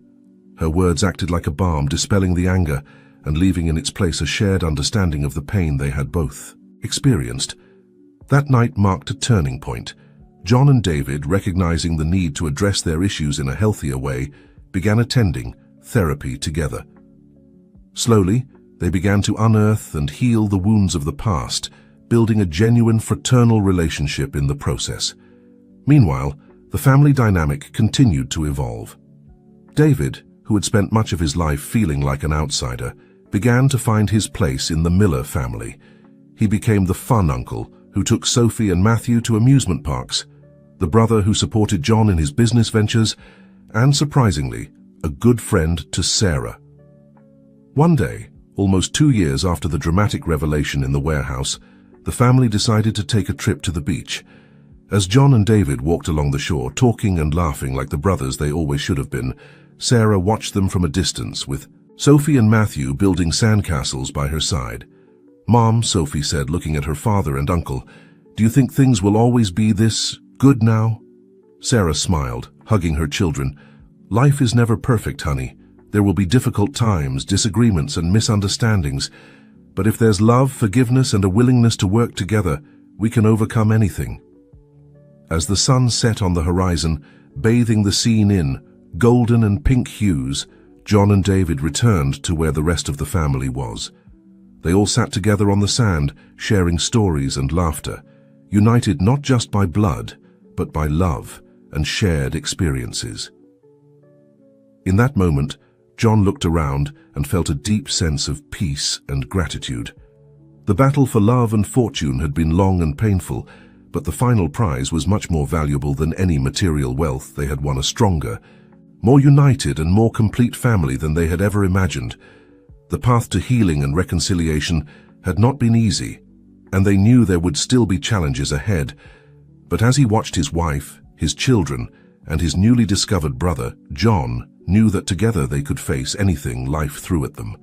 Her words acted like a balm, dispelling the anger and leaving in its place a shared understanding of the pain they had both experienced. That night marked a turning point. John and David, recognizing the need to address their issues in a healthier way, began attending therapy together. Slowly, they began to unearth and heal the wounds of the past, building a genuine fraternal relationship in the process. Meanwhile, the family dynamic continued to evolve. David, who had spent much of his life feeling like an outsider, began to find his place in the Miller family. He became the fun uncle who took Sophie and Matthew to amusement parks, the brother who supported John in his business ventures, and, surprisingly, a good friend to Sarah. One day, almost 2 years after the dramatic revelation in the warehouse, the family decided to take a trip to the beach. As John and David walked along the shore, talking and laughing like the brothers they always should have been, Sarah watched them from a distance, with Sophie and Matthew building sandcastles by her side. "Mom," Sophie said, looking at her father and uncle, "do you think things will always be this good now?" Sarah smiled, hugging her children. "Life is never perfect, honey. There will be difficult times, disagreements, and misunderstandings. But if there's love, forgiveness, and a willingness to work together, we can overcome anything." As the sun set on the horizon, bathing the scene in golden and pink hues, John and David returned to where the rest of the family was. They all sat together on the sand, sharing stories and laughter, united not just by blood, but by love and shared experiences. In that moment, John looked around and felt a deep sense of peace and gratitude. The battle for love and fortune had been long and painful, but the final prize was much more valuable than any material wealth. They had won a stronger, more united and more complete family than they had ever imagined. The path to healing and reconciliation had not been easy, and they knew there would still be challenges ahead. But as he watched his wife, his children, and his newly discovered brother, John, knew that together they could face anything life threw at them.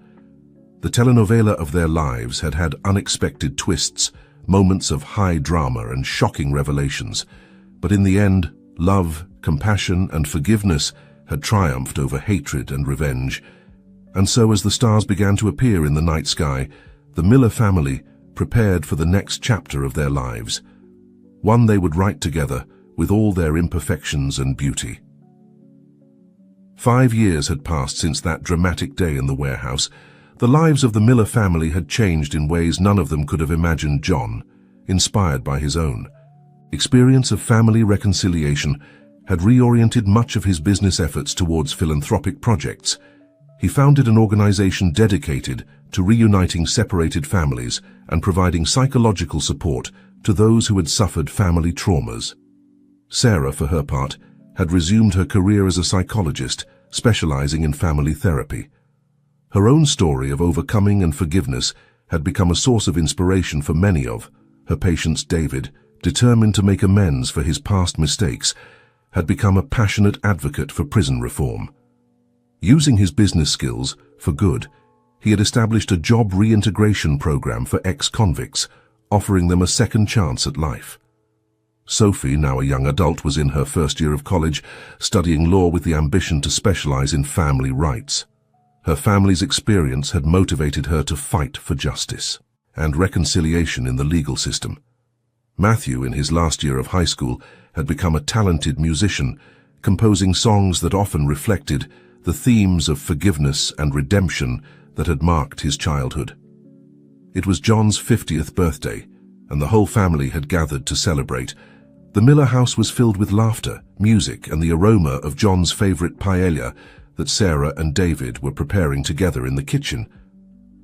The telenovela of their lives had had unexpected twists, moments of high drama and shocking revelations. But in the end, love, compassion, and forgiveness had triumphed over hatred and revenge. And so as the stars began to appear in the night sky, the Miller family prepared for the next chapter of their lives, one they would write together with all their imperfections and beauty. 5 years had passed since that dramatic day in the warehouse. The lives of the Miller family had changed in ways none of them could have imagined. John, inspired by his own experience of family reconciliation, had reoriented much of his business efforts towards philanthropic projects. He founded an organization dedicated to reuniting separated families and providing psychological support to those who had suffered family traumas. Sarah, for her part, had resumed her career as a psychologist, specializing in family therapy. Her own story of overcoming and forgiveness had become a source of inspiration for many of her patients. David, determined to make amends for his past mistakes, had become a passionate advocate for prison reform. Using his business skills for good, he had established a job reintegration program for ex-convicts, offering them a second chance at life. Sophie, now a young adult, was in her first year of college, studying law with the ambition to specialize in family rights. Her family's experience had motivated her to fight for justice and reconciliation in the legal system. Matthew, in his last year of high school, had become a talented musician, composing songs that often reflected the themes of forgiveness and redemption that had marked his childhood. It was John's 50th birthday, and the whole family had gathered to celebrate. The Miller house was filled with laughter, music, and the aroma of John's favorite paella that Sarah and David were preparing together in the kitchen.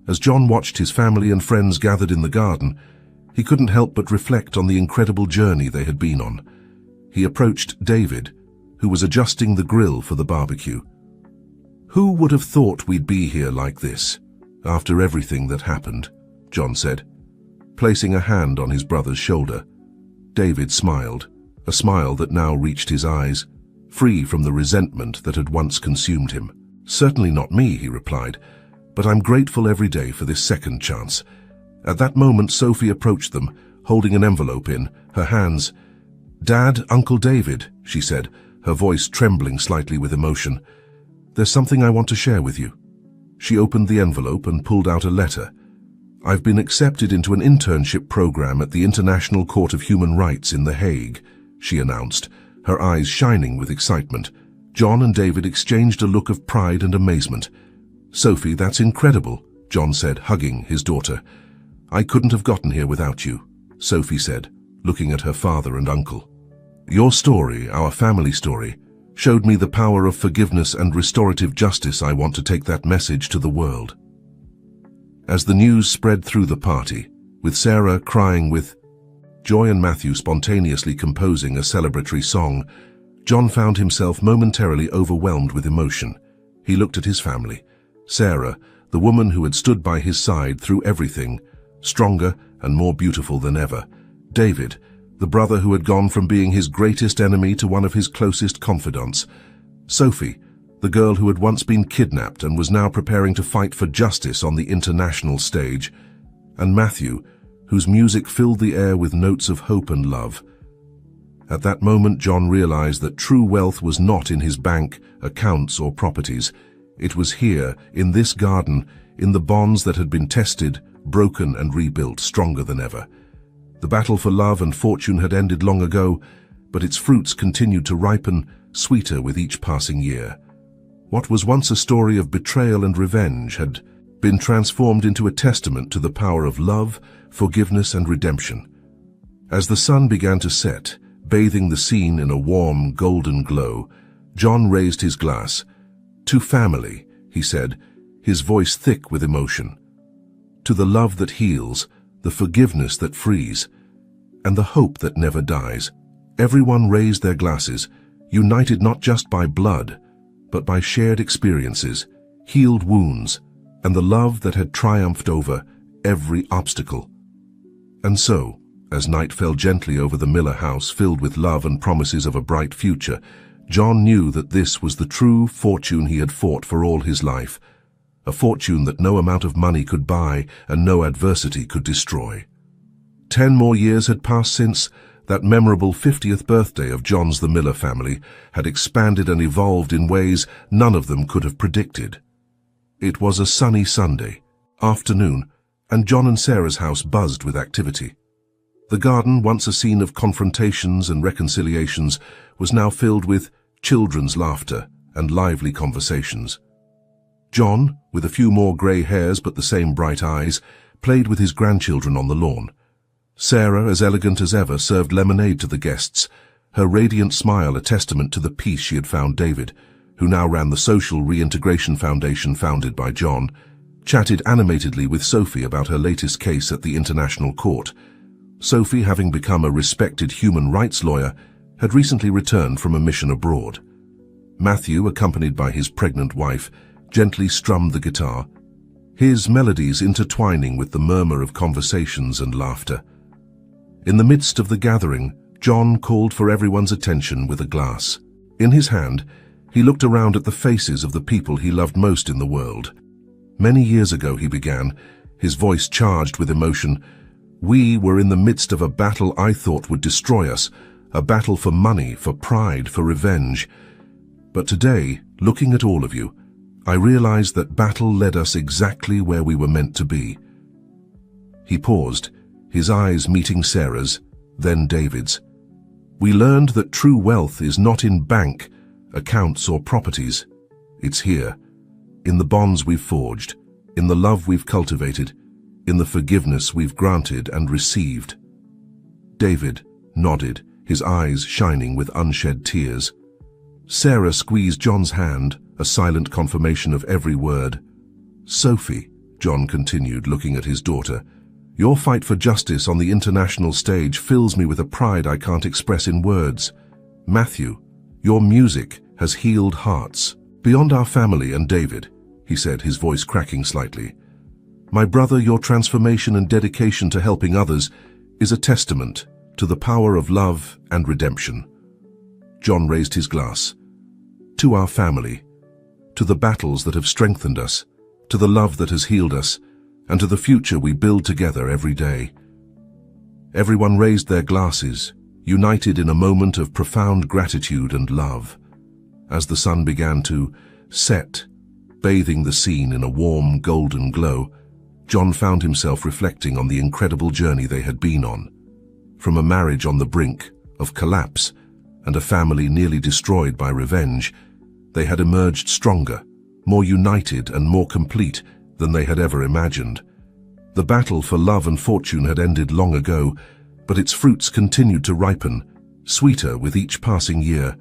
As John watched his family and friends gathered in the garden, he couldn't help but reflect on the incredible journey they had been on. He approached David, who was adjusting the grill for the barbecue. "Who would have thought we'd be here like this, after everything that happened?" John said, placing a hand on his brother's shoulder. David smiled, a smile that now reached his eyes, free from the resentment that had once consumed him. "Certainly not me," he replied, "but I'm grateful every day for this second chance." At that moment, Sophie approached them, holding an envelope in her hands. "Dad, Uncle David," she said, her voice trembling slightly with emotion. "There's something I want to share with you." She opened the envelope and pulled out a letter. "I've been accepted into an internship program at the International Court of Human Rights in The Hague," she announced, her eyes shining with excitement. John and David exchanged a look of pride and amazement. "Sophie, that's incredible," John said, hugging his daughter. "I couldn't have gotten here without you," Sophie said, looking at her father and uncle. "Your story, our family story, showed me the power of forgiveness and restorative justice. I want to take that message to the world." As the news spread through the party, with Sarah crying with joy and Matthew spontaneously composing a celebratory song, John found himself momentarily overwhelmed with emotion. He looked at his family. Sarah, the woman who had stood by his side through everything, stronger and more beautiful than ever. David, the brother who had gone from being his greatest enemy to one of his closest confidants. Sophie, the girl who had once been kidnapped and was now preparing to fight for justice on the international stage. And Matthew, whose music filled the air with notes of hope and love. At that moment, John realized that true wealth was not in his bank, accounts, or properties. It was here, in this garden, in the bonds that had been tested, broken, and rebuilt stronger than ever. The battle for love and fortune had ended long ago, but its fruits continued to ripen, sweeter with each passing year. What was once a story of betrayal and revenge had been transformed into a testament to the power of love, forgiveness, and redemption. As the sun began to set, bathing the scene in a warm, golden glow, John raised his glass. "To family," he said, his voice thick with emotion. "To the love that heals, the forgiveness that frees, and the hope that never dies." Everyone raised their glasses, united not just by blood, but by shared experiences, healed wounds, and the love that had triumphed over every obstacle. And so, as night fell gently over the Miller house filled with love and promises of a bright future, John knew that this was the true fortune he had fought for all his life, a fortune that no amount of money could buy and no adversity could destroy. 10 more years had passed since that memorable 50th birthday of John's the Miller family had expanded and evolved in ways none of them could have predicted. It was a sunny Sunday afternoon, and John and Sarah's house buzzed with activity. The garden, once a scene of confrontations and reconciliations, was now filled with children's laughter and lively conversations. John, with a few more grey hairs but the same bright eyes, played with his grandchildren on the lawn. Sarah, as elegant as ever, served lemonade to the guests, her radiant smile a testament to the peace she had found. David, who now ran the Social Reintegration Foundation founded by John, chatted animatedly with Sophie about her latest case at the International Court. Sophie, having become a respected human rights lawyer, had recently returned from a mission abroad. Matthew, accompanied by his pregnant wife, gently strummed the guitar, his melodies intertwining with the murmur of conversations and laughter. In the midst of the gathering, John called for everyone's attention with a glass. In his hand, he looked around at the faces of the people he loved most in the world. "Many years ago," he began, his voice charged with emotion, "we were in the midst of a battle I thought would destroy us, a battle for money, for pride, for revenge. But today, looking at all of you, I realized that battle led us exactly where we were meant to be." He paused, his eyes meeting Sarah's, then David's. "We learned that true wealth is not in bank, accounts, or properties. It's here, in the bonds we've forged, in the love we've cultivated, in the forgiveness we've granted and received." David nodded, his eyes shining with unshed tears. Sarah squeezed John's hand, a silent confirmation of every word. "Sophie," John continued, looking at his daughter, "your fight for justice on the international stage fills me with a pride I can't express in words. Matthew, your music has healed hearts. Beyond our family and David," he said, his voice cracking slightly. "My brother, your transformation and dedication to helping others is a testament to the power of love and redemption." John raised his glass. "To our family, to the battles that have strengthened us, to the love that has healed us, and to the future we build together every day." Everyone raised their glasses, united in a moment of profound gratitude and love. As the sun began to set, bathing the scene in a warm, golden glow, John found himself reflecting on the incredible journey they had been on. From a marriage on the brink of collapse and a family nearly destroyed by revenge, they had emerged stronger, more united and more complete than they had ever imagined. The battle for love and fortune had ended long ago, but its fruits continued to ripen, sweeter with each passing year.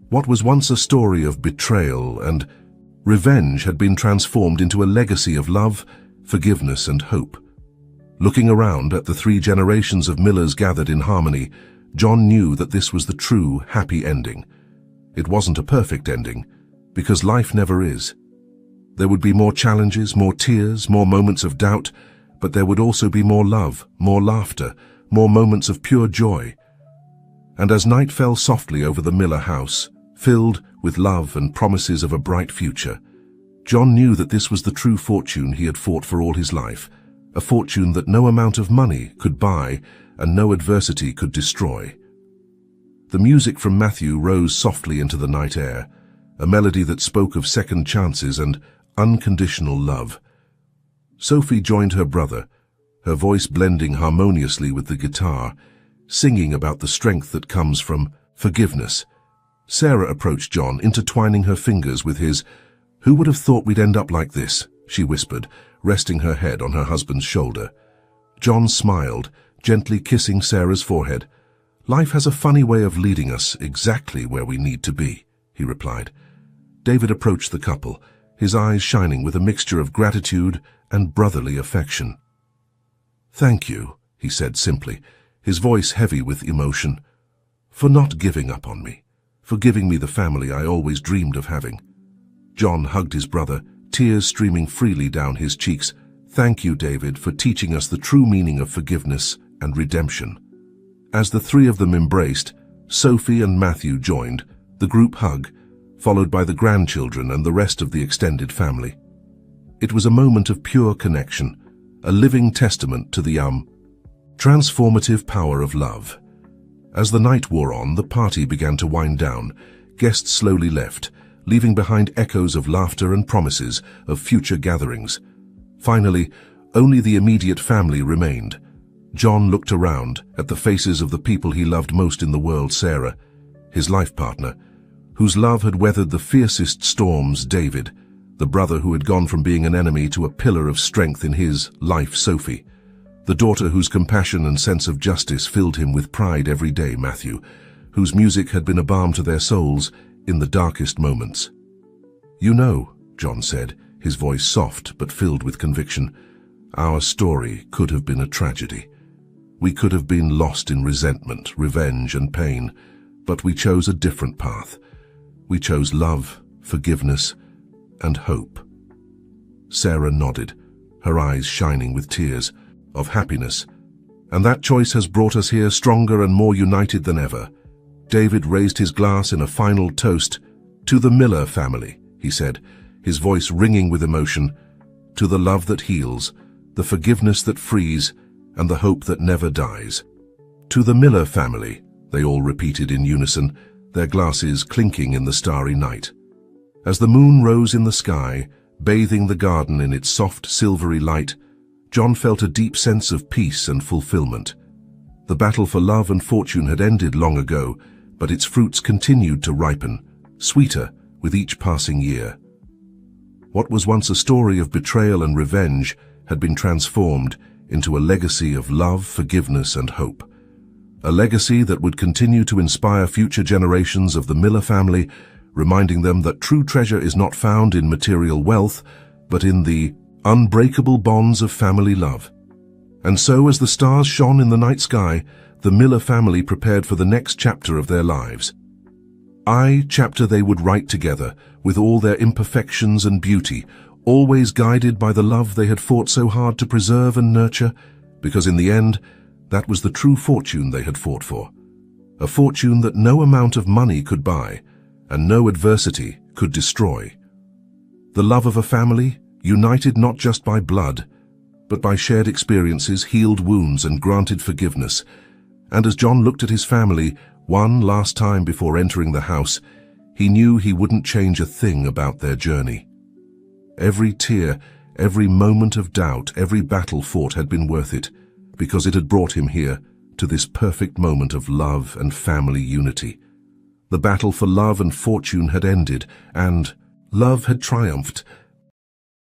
What was once a story of betrayal and revenge had been transformed into a legacy of love, forgiveness, and hope. Looking around at the 3 generations of Millers gathered in harmony, John knew that this was the true, happy ending. It wasn't a perfect ending, because life never is. There would be more challenges, more tears, more moments of doubt, but there would also be more love, more laughter, more moments of pure joy. And as night fell softly over the Miller house, filled with love and promises of a bright future, John knew that this was the true fortune he had fought for all his life, a fortune that no amount of money could buy and no adversity could destroy. The music from Matthew rose softly into the night air, a melody that spoke of second chances and unconditional love. Sophie joined her brother, her voice blending harmoniously with the guitar, singing about the strength that comes from forgiveness. Sarah approached John, intertwining her fingers with his. "Who would have thought we'd end up like this?" she whispered, resting her head on her husband's shoulder. John smiled, gently kissing Sarah's forehead. "Life has a funny way of leading us exactly where we need to be," he replied. David approached the couple, his eyes shining with a mixture of gratitude and brotherly affection. "Thank you," he said simply, his voice heavy with emotion, "for not giving up on me, for giving me the family I always dreamed of having." John hugged his brother, tears streaming freely down his cheeks. "Thank you, David, for teaching us the true meaning of forgiveness and redemption." As the 3 of them embraced, Sophie and Matthew joined, the group hug, followed by the grandchildren and the rest of the extended family. It was a moment of pure connection, a living testament to the transformative power of love. As the night wore on, the party began to wind down. Guests slowly left, leaving behind echoes of laughter and promises of future gatherings. Finally, only the immediate family remained. John looked around at the faces of the people he loved most in the world: Sarah, his life partner, whose love had weathered the fiercest storms; David, the brother who had gone from being an enemy to a pillar of strength in his life; Sophie, the daughter whose compassion and sense of justice filled him with pride every day; Matthew, whose music had been a balm to their souls in the darkest moments. "You know," John said, his voice soft but filled with conviction, "our story could have been a tragedy. We could have been lost in resentment, revenge, and pain, but we chose a different path. We chose love, forgiveness, and hope." Sarah nodded, her eyes shining with tears of happiness. "And that choice has brought us here stronger and more united than ever." David raised his glass in a final toast. "To the Miller family," he said, his voice ringing with emotion. "To the love that heals, the forgiveness that frees, and the hope that never dies." "To the Miller family," they all repeated in unison, their glasses clinking in the starry night. As the moon rose in the sky, bathing the garden in its soft, silvery light, John felt a deep sense of peace and fulfillment. The battle for love and fortune had ended long ago, but its fruits continued to ripen, sweeter with each passing year. What was once a story of betrayal and revenge had been transformed into a legacy of love, forgiveness, and hope. A legacy that would continue to inspire future generations of the Miller family, reminding them that true treasure is not found in material wealth, but in the unbreakable bonds of family love. And so, as the stars shone in the night sky, the Miller family prepared for the next chapter of their lives. Chapter they would write together, with all their imperfections and beauty, always guided by the love they had fought so hard to preserve and nurture, because in the end, that was the true fortune they had fought for. A fortune that no amount of money could buy, and no adversity could destroy. The love of a family, united not just by blood, but by shared experiences, healed wounds, and granted forgiveness. And as John looked at his family one last time before entering the house, he knew he wouldn't change a thing about their journey. Every tear, every moment of doubt, every battle fought had been worth it, because it had brought him here, to this perfect moment of love and family unity. The battle for love and fortune had ended, and love had triumphed,